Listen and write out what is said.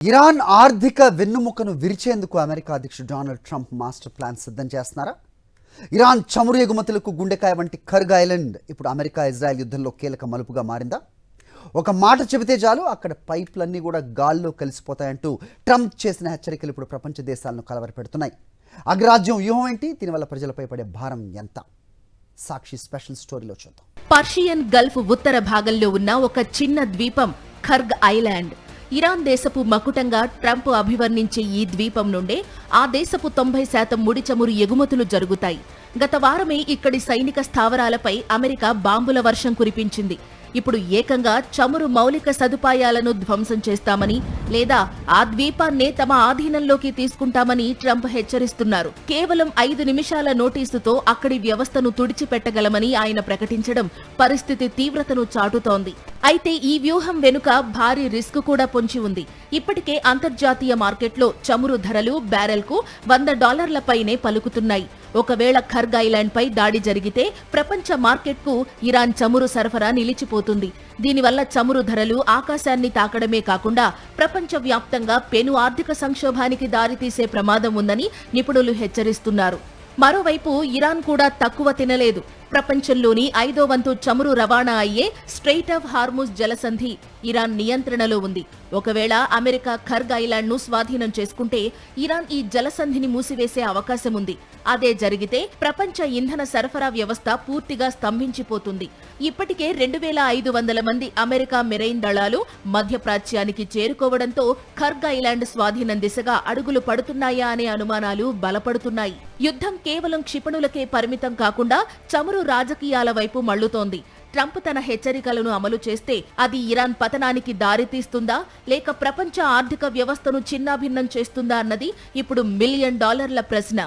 Iran ఆర్థిక వెన్నుముకను విరిచేందుకు America అధ్యక్షుడు Donald Trump master plan సిద్ధం చేస్తున్నారా? ఇరాన్ చమురు ఎగుమతులకు గుండెకాయ వంటి ఖర్గ్ ఐలాండ్ ఇప్పుడు అమెరికా ఇజ్రాయెల్ యుద్ధంలో కీలక మలుపుగా మారిందా? ఒక మాట చెబితే చాలు అక్కడ పైప్లన్నీ కూడా గాల్లో కలిసిపోతాయంటూ ట్రంప్ చేసిన హెచ్చరికలు ఇప్పుడు ప్రపంచ దేశాలను కలవరపెడుతున్నాయి. అగ్రరాజ్యం వ్యూహం ఏంటి? దీనివల్ల ప్రజలపై పడే భారం ఎంత? సాక్షి స్పెషల్ స్టోరీలో చూద్దాం. పర్షియన్ గల్ఫ్ ఉత్తర భాగంలో ఉన్న ఒక చిన్న ద్వీపం ఖర్గ్ ఐలాండ్. ఇరాన్ దేశపు మకుటంగా ట్రంప్ అభివర్ణించే ఈ ద్వీపం నుండే ఆ దేశపు 90% ముడి చమురు ఎగుమతులు జరుగుతాయి. గత వారమే ఇక్కడి సైనిక స్థావరాలపై అమెరికా బాంబుల వర్షం కురిపించింది. ఇప్పుడు ఏకంగా చమురు మౌలిక సదుపాయాలను ధ్వంసం చేస్తామని లేదా ఆ ద్వీపాన్నే తమ ఆధీనంలోకి తీసుకుంటామని ట్రంప్ హెచ్చరిస్తున్నారు. కేవలం 5 నిమిషాల నోటీసుతో అక్కడి వ్యవస్థను తుడిచిపెట్టగలమని ఆయన ప్రకటించడం పరిస్థితి తీవ్రతను చాటుతోంది. అయితే ఈ వ్యూహం వెనుక భారీ రిస్క్ కూడా పొంచి ఉంది. ఇప్పటికే అంతర్జాతీయ మార్కెట్లో చమురు ధరలు బ్యారెల్కు $100 పైనే పలుకుతున్నాయి. ఒకవేళ ఖర్గ్ ఐలాండ్ పై దాడి జరిగితే ప్రపంచ మార్కెట్కు ఇరాన్ చమురు సరఫరా నిలిచిపోతుంది. దీనివల్ల చమురు ధరలు ఆకాశాన్ని తాకడమే కాకుండా ప్రపంచవ్యాప్తంగా పెను ఆర్థిక సంక్షోభానికి దారితీసే ప్రమాదం ఉందని నిపుణులు హెచ్చరిస్తున్నారు. మరోవైపు ఇరాన్ కూడా తక్కువ తినలేదు. ప్రపంచంలోని 5వ వంతు చమురు రవాణా అయ్యే స్ట్రెయిట్ ఆఫ్ హార్ముజ్ జలసంధి ఇరాన్ నియంత్రణలో ఉంది. ఒకవేళ అమెరికా ఖర్గ్ ఐలాండ్ ను స్వాధీనం చేసుకుంటే ఇరాన్ ఈ జలసంధిని మూసివేసే అవకాశం ఉంది. అదే జరిగితే ప్రపంచ ఇంధన సరఫరా వ్యవస్థ పూర్తిగా స్తంభించిపోతుంది. ఇప్పటికే 2500 మంది అమెరికా మెరైన్ దళాలు మధ్యప్రాచ్యానికి చేరుకోవడంతో ఖర్గ్ ఐలాండ్ స్వాధీనం దిశగా అడుగులు పడుతున్నాయా అనే అనుమానాలు బలపడుతున్నాయి. యుద్ధం కేవలం క్షిపణులకే పరిమితం కాకుండా చమురు రాజకీయాల వైపు మళ్లుతోంది. ట్రంప్ తన హెచ్చరికలను అమలు చేస్తే అది ఇరాన్ పతనానికి దారితీస్తుందా లేక ప్రపంచ ఆర్థిక వ్యవస్థను చిన్నాభిన్నం చేస్తుందా అన్నది ఇప్పుడు $1 మిలియన్ ప్రశ్న.